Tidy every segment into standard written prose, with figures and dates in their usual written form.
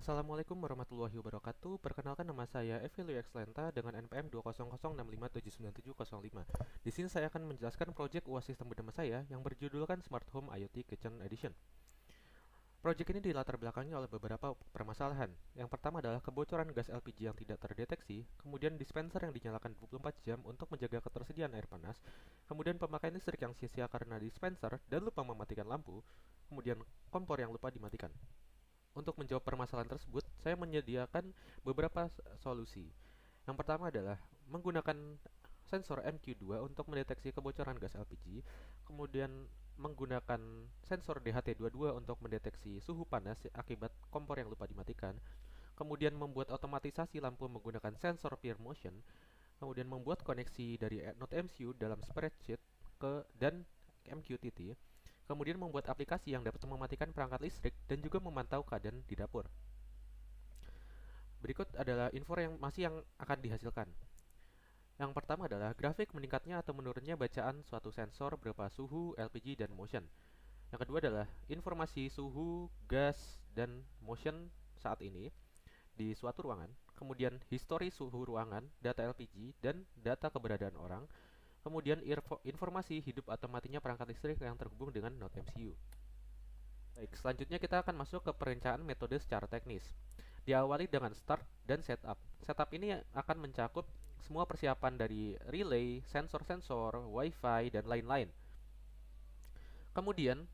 Assalamualaikum warahmatullahi wabarakatuh. Perkenalkan, nama saya Evelio Exlenta dengan NPM 20065797705. Di sini saya akan menjelaskan proyek UAS sistem bernama saya yang berjudulkan Smart Home IoT Kitchen Edition. Proyek ini dilatar belakangi oleh beberapa permasalahan. Yang pertama adalah kebocoran gas LPG yang tidak terdeteksi, kemudian dispenser yang dinyalakan 24 jam untuk menjaga ketersediaan air panas, kemudian pemakaian listrik yang sia-sia karena dispenser dan lupa mematikan lampu, kemudian kompor yang lupa dimatikan. Untuk menjawab permasalahan tersebut, saya menyediakan beberapa solusi. Yang pertama adalah menggunakan sensor MQ2 untuk mendeteksi kebocoran gas LPG, kemudian menggunakan sensor DHT22 untuk mendeteksi suhu panas akibat kompor yang lupa dimatikan, kemudian membuat otomatisasi lampu menggunakan sensor peer motion, kemudian membuat koneksi dari NodeMCU dalam spreadsheet dan MQTT, kemudian membuat aplikasi yang dapat mematikan perangkat listrik dan juga memantau keadaan di dapur. Berikut adalah info yang akan dihasilkan. Yang pertama adalah grafik meningkatnya atau menurunnya bacaan suatu sensor berupa suhu, LPG, dan motion. Yang kedua adalah informasi suhu, gas, dan motion saat ini di suatu ruangan. Kemudian histori suhu ruangan, data LPG, dan data keberadaan orang. Kemudian informasi hidup atau matinya perangkat listrik yang terhubung dengan NodeMCU. Baik, selanjutnya kita akan masuk ke perencanaan metode secara teknis. Diawali dengan start dan setup. Setup ini akan mencakup semua persiapan dari relay, sensor-sensor, wifi, dan lain-lain. Kemudian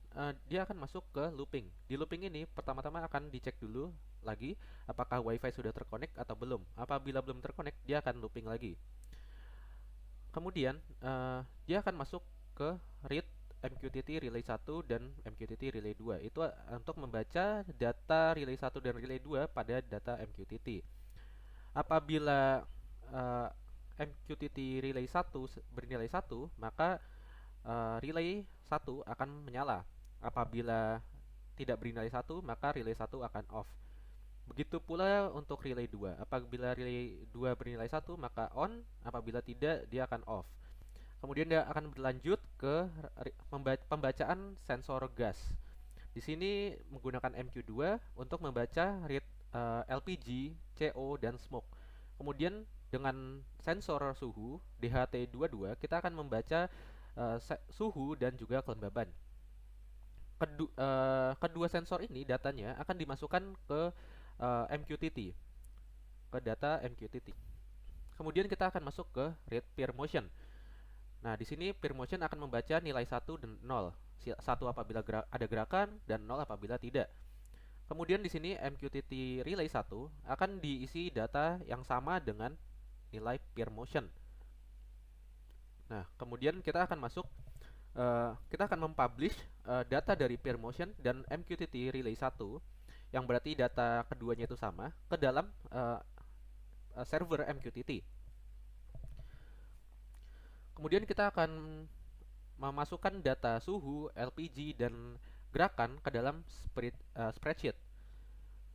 dia akan masuk ke looping. Di looping ini pertama-tama akan dicek dulu lagi apakah wifi sudah terkonek atau belum. Apabila belum terkonek, dia akan looping lagi. Kemudian dia akan masuk ke read MQTT relay 1 dan MQTT relay 2. Itu untuk membaca data relay 1 dan relay 2 pada data MQTT. Apabila MQTT relay 1 bernilai 1, maka relay 1 akan menyala. Apabila tidak bernilai 1, maka relay 1 akan off. Begitu pula untuk relay 2. Apabila relay 2 bernilai 1, maka on. Apabila tidak, dia akan off. Kemudian dia akan berlanjut ke pembacaan sensor gas. Di sini menggunakan MQ2 untuk membaca read LPG, CO, dan smoke. Kemudian dengan sensor suhu DHT22 kita akan membaca suhu dan juga kelembaban. Kedua sensor ini datanya akan dimasukkan ke MQTT, ke data MQTT. Kemudian kita akan masuk ke read peer motion. Nah, di sini peer motion akan membaca nilai 1 dan 0. 1 apabila ada gerakan dan 0 apabila tidak. Kemudian di sini MQTT relay 1 akan diisi data yang sama dengan nilai peer motion. Nah, kemudian kita akan masuk kita akan mempublish data dari peer motion dan MQTT relay 1 yang berarti data keduanya itu sama ke dalam server MQTT. Kemudian kita akan memasukkan data suhu, LPG, dan gerakan ke dalam spreadsheet.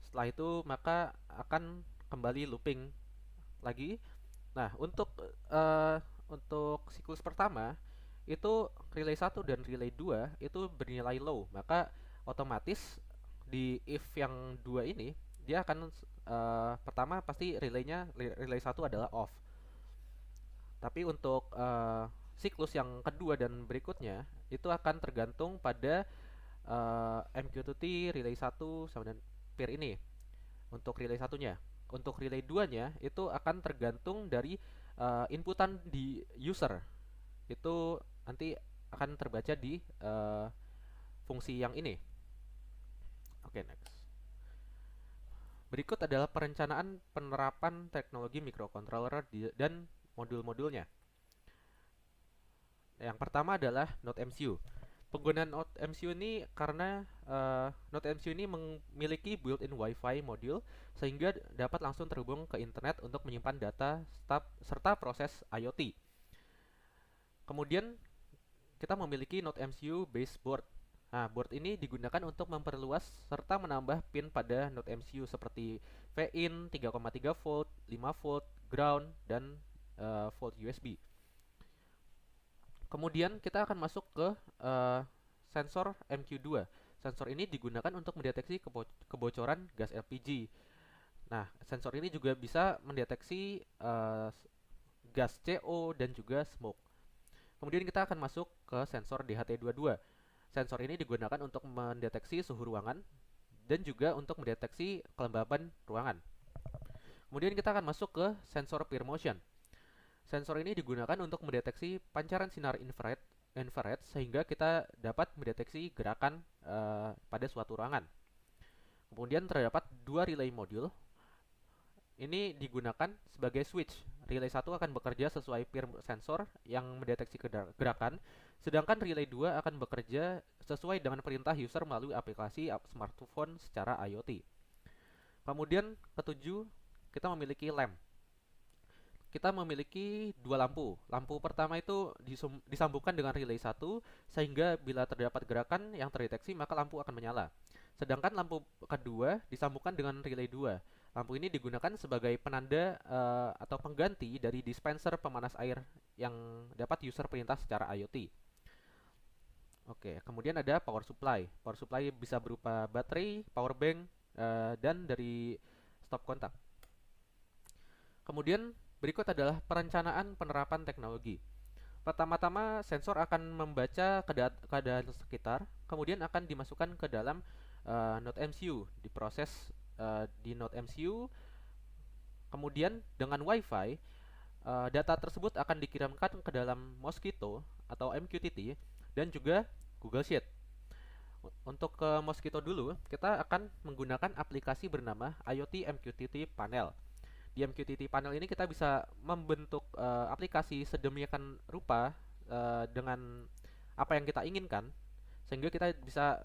Setelah itu maka akan kembali looping lagi. Nah, untuk siklus pertama itu relay 1 dan relay 2 itu bernilai low, maka otomatis di if yang 2 ini dia akan pertama pasti relay 1 adalah off. Tapi untuk siklus yang kedua dan berikutnya itu akan tergantung pada MQTT relay 1 sama dan peer ini. Untuk relay 1-nya. Untuk relay 2-nya itu akan tergantung dari inputan di user. Itu nanti akan terbaca di fungsi yang ini. Oke, next. Berikut adalah perencanaan penerapan teknologi microcontroller dan modul-modulnya. Yang pertama adalah NodeMCU. Penggunaan NodeMCU ini karena NodeMCU ini memiliki built-in Wi-Fi module sehingga dapat langsung terhubung ke internet untuk menyimpan data serta proses IoT. Kemudian kita memiliki NodeMCU base board. Nah, board ini digunakan untuk memperluas serta menambah pin pada NodeMCU seperti VIN, 3,3 volt, 5 volt, ground, dan volt USB. Kemudian kita akan masuk ke sensor MQ2. Sensor ini digunakan untuk mendeteksi kebocoran gas LPG. Nah, sensor ini juga bisa mendeteksi gas CO dan juga smoke. Kemudian kita akan masuk ke sensor DHT22. Sensor ini digunakan untuk mendeteksi suhu ruangan dan juga untuk mendeteksi kelembaban ruangan. Kemudian kita akan masuk ke sensor peer motion. Sensor ini digunakan untuk mendeteksi pancaran sinar infrared sehingga kita dapat mendeteksi gerakan pada suatu ruangan. Kemudian terdapat dua relay module. Ini digunakan sebagai switch. Relay 1 akan bekerja sesuai peer sensor yang mendeteksi gerakan, sedangkan relay 2 akan bekerja sesuai dengan perintah user melalui aplikasi smartphone secara IoT. Kemudian ketujuh, kita memiliki lamp. Kita memiliki dua lampu. Lampu pertama itu disambungkan dengan relay 1 sehingga bila terdapat gerakan yang terdeteksi maka lampu akan menyala. Sedangkan lampu kedua disambungkan dengan relay 2. Lampu ini digunakan sebagai penanda atau pengganti dari dispenser pemanas air yang dapat user perintah secara IoT. Oke, kemudian ada power supply. Power supply bisa berupa baterai, power bank, dan dari stop kontak. Kemudian berikut adalah perencanaan penerapan teknologi. Pertama-tama, sensor akan membaca keadaan sekitar, kemudian akan dimasukkan ke dalam Node MCU, diproses di Node MCU, kemudian dengan Wi-Fi, data tersebut akan dikirimkan ke dalam Mosquito atau MQTT dan juga Google Sheet. Untuk ke Mosquito dulu, kita akan menggunakan aplikasi bernama IoT MQTT Panel. Di MQTT Panel ini kita bisa membentuk aplikasi sedemikian rupa dengan apa yang kita inginkan, sehingga kita bisa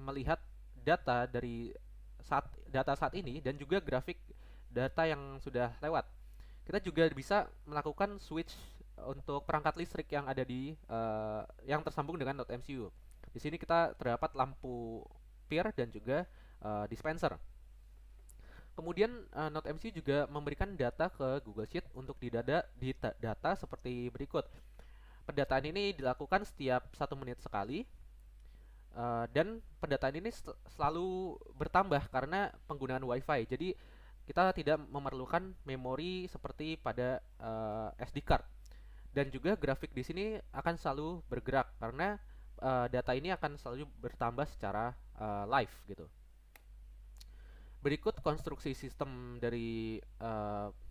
melihat data dari data saat ini dan juga grafik data yang sudah lewat. Kita juga bisa melakukan switch untuk perangkat listrik yang ada di yang tersambung dengan Node MCU. Di sini kita terdapat lampu peer dan juga dispenser. Kemudian Node MCU juga memberikan data ke Google Sheet untuk data seperti berikut. Pendataan ini dilakukan setiap 1 menit sekali, dan pendataan ini selalu bertambah karena penggunaan Wi-Fi. Jadi kita tidak memerlukan memori seperti pada SD card. Dan juga grafik di sini akan selalu bergerak karena data ini akan selalu bertambah secara live gitu. Berikut konstruksi sistem dari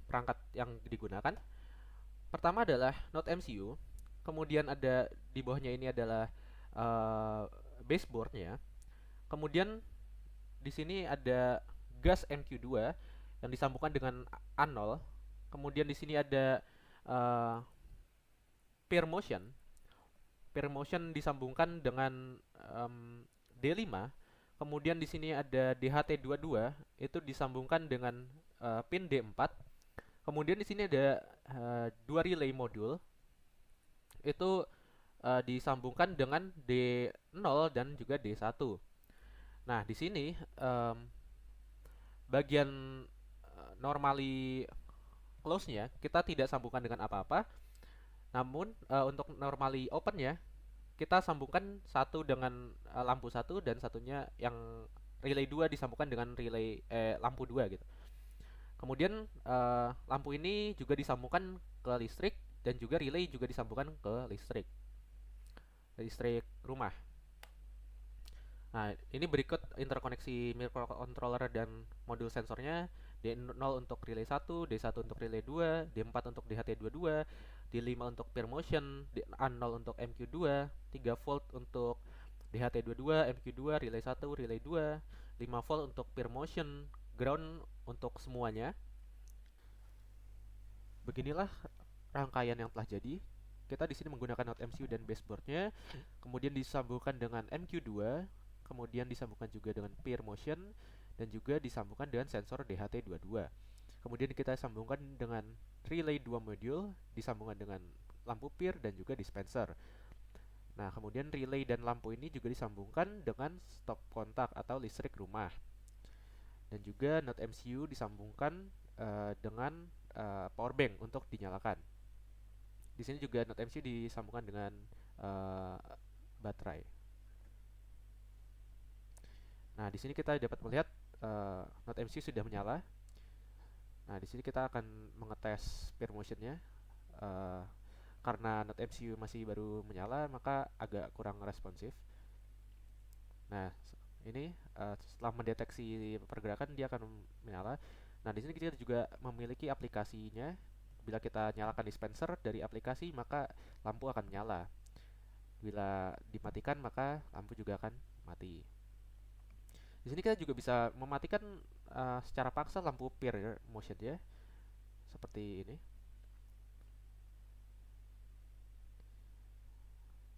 perangkat yang digunakan. Pertama adalah Node MCU, kemudian ada di bawahnya ini adalah baseboardnya. Kemudian di sini ada gas MQ2 yang disambungkan dengan A0. Kemudian di sini ada peer motion. Peer motion disambungkan dengan D5. Kemudian di sini ada DHT22, itu disambungkan dengan pin D4. Kemudian di sini ada dua relay module, itu disambungkan dengan D0 dan juga D1. Nah, di sini bagian normally close-nya kita tidak sambungkan dengan apa-apa. Namun untuk normally open-nya kita sambungkan satu dengan lampu satu dan satunya yang relay 2 disambungkan dengan relay lampu 2 gitu. Kemudian lampu ini juga disambungkan ke listrik dan juga relay juga disambungkan ke listrik rumah. Nah, ini berikut interkoneksi microcontroller dan modul sensornya. D0 untuk relay 1, D1 untuk relay 2, D4 untuk DHT22, D5 untuk peer motion, A0 untuk MQ2, 3 volt untuk DHT22, MQ2, relay 1, relay 2, 5 volt untuk peer motion, ground untuk semuanya. Beginilah rangkaian yang telah jadi. Kita di sini menggunakan Node MCU dan baseboardnya, kemudian disambungkan dengan MQ2, kemudian disambungkan juga dengan peer motion, dan juga disambungkan dengan sensor DHT22. Kemudian kita sambungkan dengan relay 2 module, disambungkan dengan lampu peer dan juga dispenser. Nah, kemudian relay dan lampu ini juga disambungkan dengan stop kontak atau listrik rumah. Dan juga Node MCU disambungkan dengan power bank untuk dinyalakan. Di sini juga Node MCU disambungkan dengan baterai. Nah, di sini kita dapat melihat Node MCU sudah menyala. Nah, di sini kita akan mengetes peer motion-nya. Uh, karena Node MCU masih baru menyala, maka agak kurang responsif. Nah, ini setelah mendeteksi pergerakan dia akan menyala. Nah, di sini kita juga memiliki aplikasinya. Bila kita nyalakan dispenser dari aplikasi, maka lampu akan menyala. Bila dimatikan, maka lampu juga akan mati. Di sini kita juga bisa mematikan secara paksa lampu peer motion ya, seperti ini.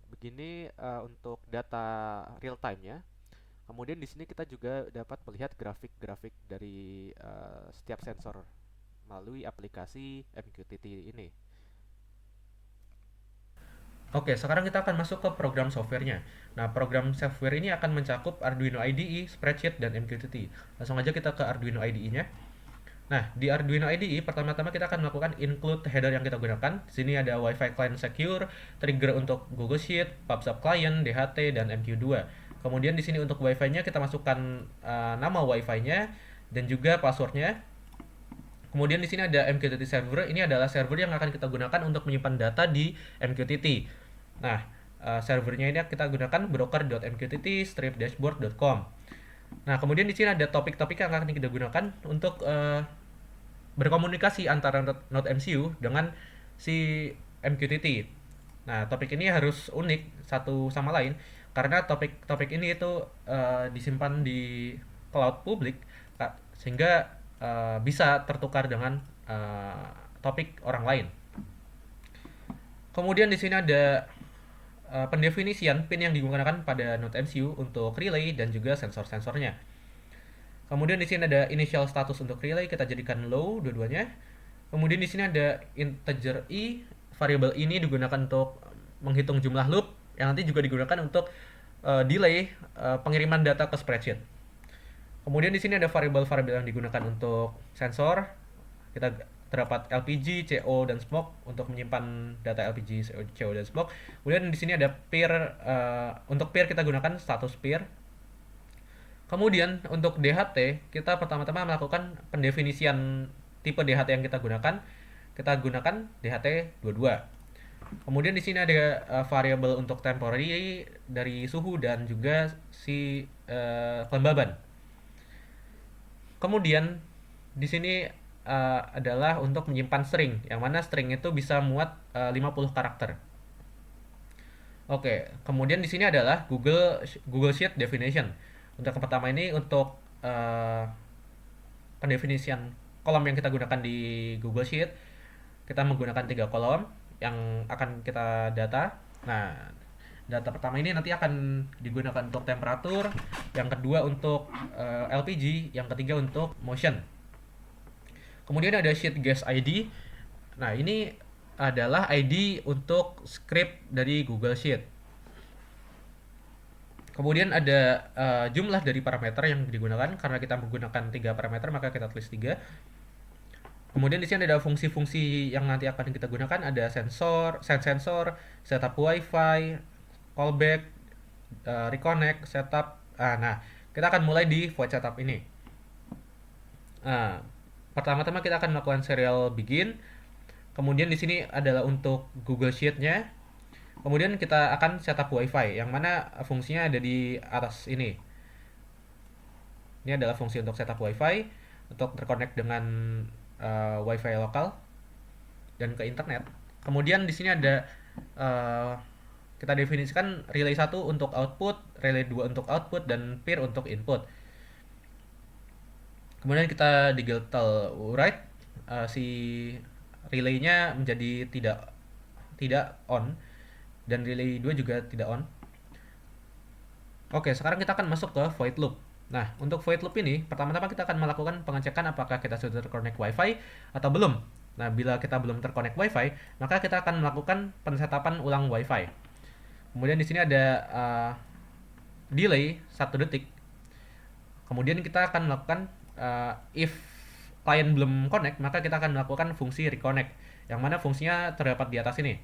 Begini untuk data real time-nya. Kemudian di sini kita juga dapat melihat grafik-grafik dari setiap sensor melalui aplikasi MQTT ini. Oke, sekarang kita akan masuk ke program softwarenya. Nah, program software ini akan mencakup Arduino IDE, spreadsheet, dan MQTT. Langsung aja kita ke Arduino IDE-nya. Nah, di Arduino IDE, pertama-tama kita akan melakukan include header yang kita gunakan. Di sini ada Wi-Fi Client Secure, trigger untuk Google Sheet, PubSub Client, DHT, dan MQ2. Kemudian di sini untuk Wi-Fi-nya kita masukkan nama Wi-Fi-nya dan juga password-nya. Kemudian di sini ada MQTT server. Ini adalah server yang akan kita gunakan untuk menyimpan data di MQTT. Nah, servernya ini kita gunakan broker.mqtt-dashboard.com. Nah, kemudian di sini ada topik-topik yang akan kita gunakan untuk berkomunikasi antara Node MCU dengan si MQTT. Nah, topik ini harus unik satu sama lain karena topik-topik ini itu disimpan di cloud publik sehingga bisa tertukar dengan topik orang lain. Kemudian di sini ada pendefinisian pin yang digunakan pada Node MCU untuk relay dan juga sensor-sensornya. Kemudian di sini ada initial status untuk relay, kita jadikan low dua-duanya. Kemudian di sini ada integer i, variabel ini digunakan untuk menghitung jumlah loop yang nanti juga digunakan untuk delay pengiriman data ke spreadsheet. Kemudian di sini ada variabel-variabel yang digunakan untuk sensor. Kita terdapat LPG, CO, dan smoke untuk menyimpan data LPG, CO, dan smoke. Kemudian di sini ada peer. Untuk peer kita gunakan status peer. Kemudian untuk DHT kita pertama-tama melakukan pendefinisian tipe DHT yang kita gunakan. Kita gunakan DHT 22. Kemudian di sini ada variabel untuk temporary dari suhu dan juga si kelembaban. Kemudian di sini adalah untuk menyimpan string, yang mana string itu bisa muat 50 karakter. Oke, kemudian di sini adalah Google Sheet definition. Untuk yang pertama ini untuk pendefinisian kolom yang kita gunakan di Google Sheet, kita menggunakan 3 kolom yang akan kita data. Nah, data pertama ini nanti akan digunakan untuk temperatur, yang kedua untuk LPG, yang ketiga untuk motion. Kemudian ada sheet guest ID. Nah, ini adalah ID untuk script dari Google Sheet. Kemudian ada jumlah dari parameter yang digunakan. Karena kita menggunakan 3 parameter, maka kita tulis 3. Kemudian di sini ada fungsi-fungsi yang nanti akan kita gunakan. Ada sensor, setup Wi-Fi, callback, reconnect, setup. Nah, kita akan mulai di void setup ini. Pertama-tama kita akan melakukan serial begin. Kemudian di sini adalah untuk Google Sheet-nya. Kemudian kita akan setup Wi-Fi, yang mana fungsinya ada di atas ini. Ini adalah fungsi untuk setup Wi-Fi, untuk terconnect dengan Wi-Fi lokal dan ke internet. Kemudian di sini ada kita definisikan relay 1 untuk output, relay 2 untuk output, dan peer untuk input. Kemudian kita digital write, si relay-nya menjadi tidak on, dan relay 2 juga tidak on. Oke, sekarang kita akan masuk ke void loop. Nah, untuk void loop ini, pertama-tama kita akan melakukan pengecekan apakah kita sudah terconnect Wi-Fi atau belum. Nah, bila kita belum terconnect Wi-Fi, maka kita akan melakukan pensetapan ulang Wi-Fi. Kemudian di sini ada delay 1 detik. Kemudian kita akan melakukan if client belum connect, maka kita akan melakukan fungsi reconnect, yang mana fungsinya terdapat di atas ini.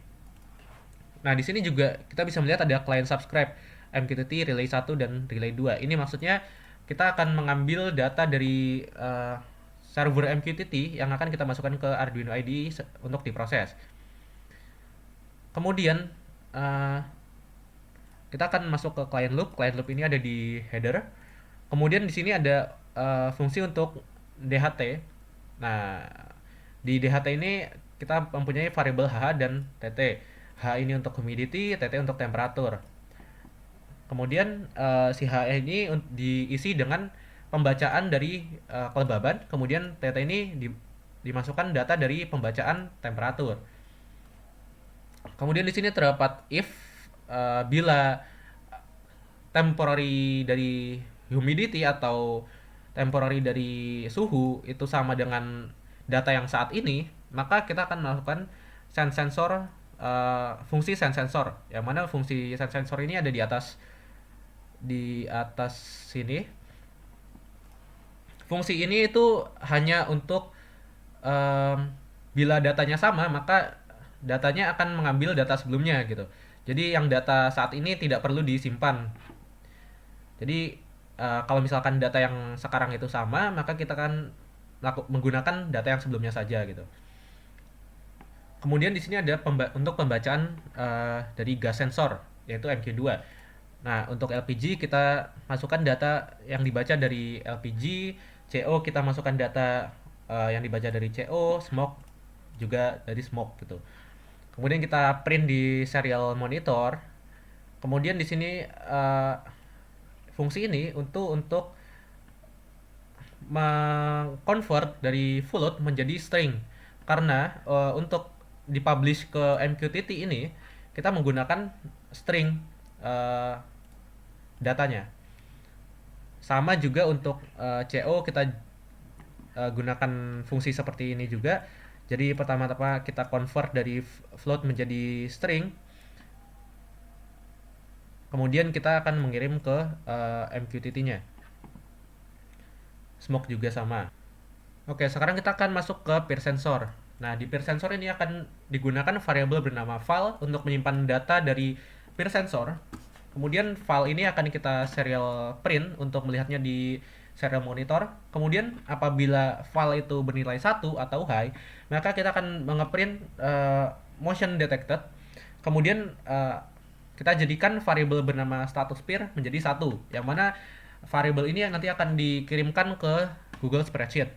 Nah, di sini juga kita bisa melihat ada client subscribe, MQTT, relay 1, dan relay 2. Ini maksudnya kita akan mengambil data dari server MQTT yang akan kita masukkan ke Arduino IDE untuk diproses. Kemudian kita akan masuk ke client loop. Client loop ini ada di header. Kemudian di sini ada fungsi untuk DHT. Nah, di DHT ini kita mempunyai variabel HH dan TT. H ini untuk humidity, TT untuk temperatur. Kemudian si HH ini diisi dengan pembacaan dari kelembaban, kemudian TT ini dimasukkan data dari pembacaan temperatur. Kemudian di sini terdapat if bila temporary dari humidity atau temporary dari suhu itu sama dengan data yang saat ini, maka kita akan melakukan sense sensor, fungsi sense sensor, yang mana fungsi sense sensor ini ada di atas sini. Fungsi ini itu hanya untuk bila datanya sama, maka datanya akan mengambil data sebelumnya gitu. Jadi yang data saat ini tidak perlu disimpan. Jadi kalau misalkan data yang sekarang itu sama, maka kita akan menggunakan data yang sebelumnya saja gitu. Kemudian di sini ada untuk pembacaan dari gas sensor, yaitu MQ2. Nah, untuk LPG kita masukkan data yang dibaca dari LPG, CO kita masukkan data yang dibaca dari CO, smoke juga dari smoke gitu. Kemudian kita print di serial monitor. Kemudian di sini fungsi ini untuk mengconvert dari float menjadi string. Karena untuk dipublish ke MQTT ini kita menggunakan string datanya. Sama juga untuk CO kita gunakan fungsi seperti ini juga. Jadi pertama-tama kita convert dari float menjadi string. Kemudian kita akan mengirim ke MQTT-nya. Smoke juga sama. Oke, sekarang kita akan masuk ke peer sensor. Nah, di peer sensor ini akan digunakan variabel bernama file untuk menyimpan data dari peer sensor. Kemudian file ini akan kita serial print untuk melihatnya di serial monitor. Kemudian apabila file itu bernilai 1 atau high, maka kita akan mengeprint motion detected. Kemudian kita jadikan variabel bernama status peer menjadi 1, yang mana variabel ini nanti akan dikirimkan ke Google Spreadsheet.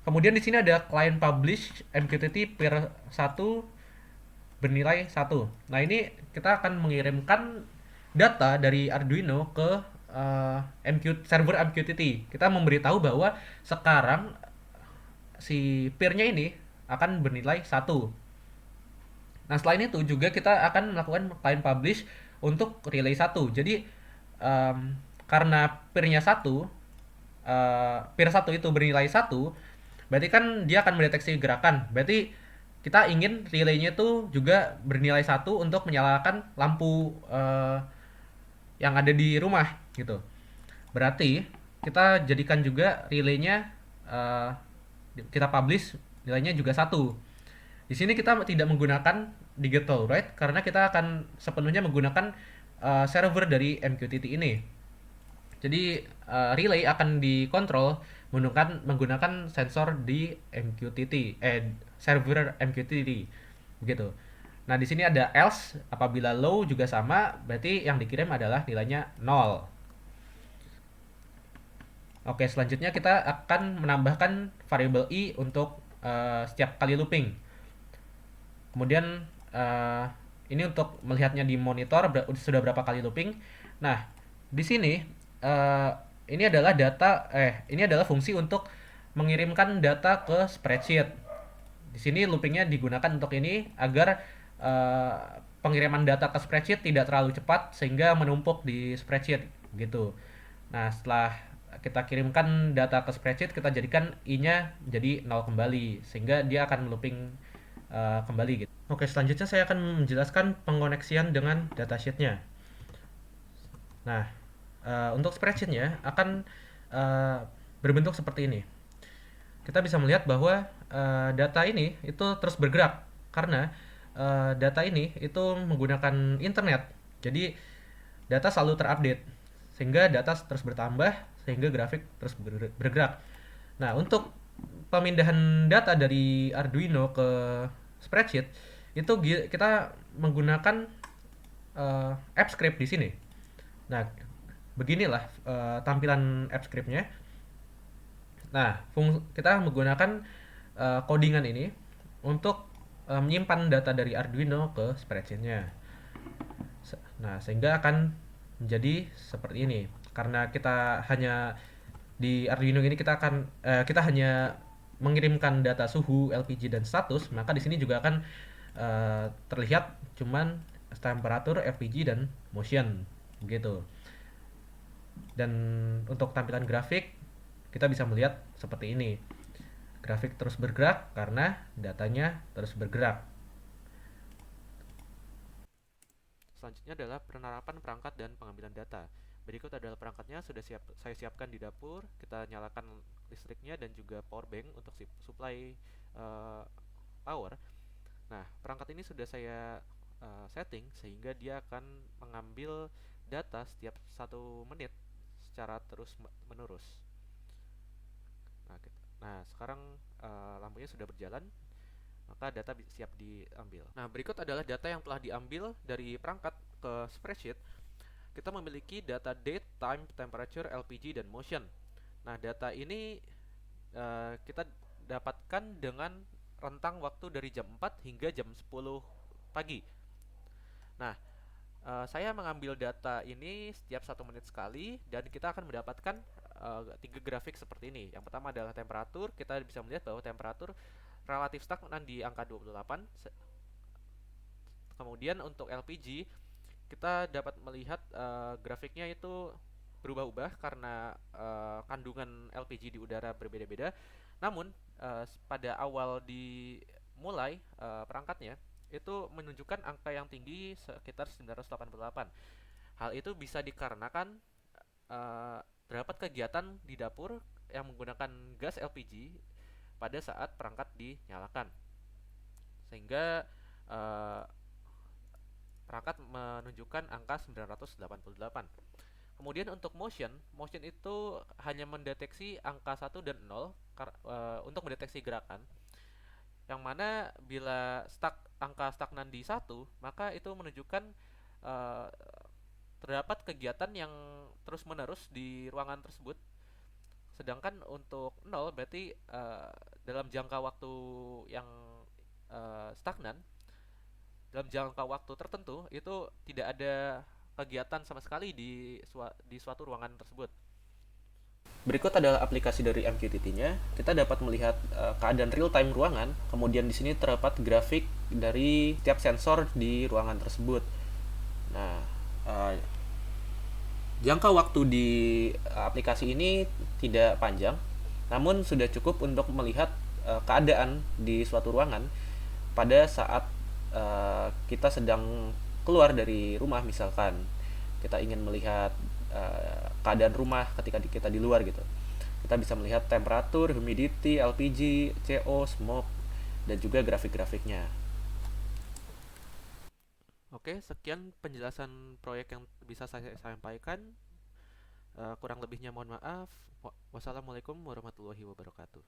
Kemudian di sini ada client publish MQTT peer 1 bernilai 1. Nah, ini kita akan mengirimkan data dari Arduino ke server MQTT. Kita memberitahu bahwa sekarang si peer-nya ini akan bernilai 1. Nah, selain itu juga kita akan melakukan client publish untuk relay 1. Jadi karena peer-nya 1, peer 1 itu bernilai 1, berarti kan dia akan mendeteksi gerakan. Berarti kita ingin relay-nya itu juga bernilai 1 untuk menyalakan lampu yang ada di rumah gitu. Berarti kita jadikan juga relay-nya kita publish nilainya juga 1. Di sini kita tidak menggunakan digital write karena kita akan sepenuhnya menggunakan server dari MQTT ini. Jadi relay akan dikontrol menggunakan sensor di MQTT, server MQTT, begitu. Nah, di sini ada else, apabila low juga sama, berarti yang dikirim adalah nilainya 0. Oke, selanjutnya kita akan menambahkan variabel i untuk setiap kali looping. Kemudian ini untuk melihatnya di monitor sudah berapa kali looping. Nah, di sini ini adalah fungsi untuk mengirimkan data ke spreadsheet. Di sini loopingnya digunakan untuk ini agar pengiriman data ke spreadsheet tidak terlalu cepat sehingga menumpuk di spreadsheet gitu. Nah, setelah kita kirimkan data ke spreadsheet, kita jadikan i-nya jadi 0 kembali sehingga dia akan looping kembali gitu. Oke, selanjutnya saya akan menjelaskan pengoneksian dengan datasheet-nya. Nah, untuk spreadsheet-nya akan berbentuk seperti ini. Kita bisa melihat bahwa data ini itu terus bergerak karena data ini itu menggunakan internet. Jadi data selalu terupdate sehingga data terus bertambah sehingga grafik terus bergerak. Nah, untuk pemindahan data dari Arduino ke spreadsheet itu kita menggunakan app script di sini. Nah, beginilah tampilan app scriptnya. Nah, kita menggunakan codingan ini untuk menyimpan data dari Arduino ke spreadsheetnya. Nah, sehingga akan menjadi seperti ini. Karena kita hanya di Arduino ini kita hanya mengirimkan data suhu, LPG dan status, maka di sini juga akan terlihat cuman temperatur, LPG dan motion gitu. Dan untuk tampilan grafik kita bisa melihat seperti ini. Grafik terus bergerak karena datanya terus bergerak. Selanjutnya adalah penerapan perangkat dan pengambilan data. Berikut adalah perangkatnya saya siapkan di dapur. Kita nyalakan listriknya dan juga power bank untuk supply uh, power. Nah, perangkat ini sudah saya setting sehingga dia akan mengambil data setiap 1 menit secara terus menerus. Nah, sekarang lampunya sudah berjalan, maka data siap diambil. Nah, berikut adalah data yang telah diambil dari perangkat ke spreadsheet. Kita memiliki data date, time, temperature, LPG, dan motion. Nah, data ini kita dapatkan dengan rentang waktu dari jam 4 hingga jam 10 pagi. Nah, saya mengambil data ini setiap 1 menit sekali dan kita akan mendapatkan 3 grafik seperti ini. Yang pertama adalah temperatur. Kita bisa melihat bahwa temperatur relatif stagnan di angka 28. Kemudian untuk LPG kita dapat melihat grafiknya itu berubah-ubah karena kandungan LPG di udara berbeda-beda. Namun pada awal dimulai perangkatnya itu menunjukkan angka yang tinggi sekitar 988. Hal itu bisa dikarenakan terdapat kegiatan di dapur yang menggunakan gas LPG pada saat perangkat dinyalakan, sehingga uh, perangkat menunjukkan angka 988. Kemudian untuk motion, motion itu hanya mendeteksi angka 1 dan 0 untuk mendeteksi gerakan. Yang mana bila angka stagnan di 1, maka itu menunjukkan uh, terdapat kegiatan yang terus-menerus di ruangan tersebut. Sedangkan untuk 0 berarti dalam jangka waktu yang stagnan, dalam jangka waktu tertentu itu tidak ada kegiatan sama sekali di suatu ruangan tersebut. Berikut adalah aplikasi dari MQTT-nya. Kita dapat melihat keadaan real time ruangan. Kemudian di sini terdapat grafik dari tiap sensor di ruangan tersebut. Nah, uh, jangka waktu di aplikasi ini tidak panjang, namun sudah cukup untuk melihat keadaan di suatu ruangan pada saat kita sedang keluar dari rumah. Misalkan kita ingin melihat keadaan rumah ketika kita di luar gitu. Kita bisa melihat temperatur, humidity, LPG, CO, smoke, dan juga grafik-grafiknya. Oke, sekian penjelasan proyek yang bisa saya sampaikan. Kurang lebihnya mohon maaf. Wassalamualaikum warahmatullahi wabarakatuh.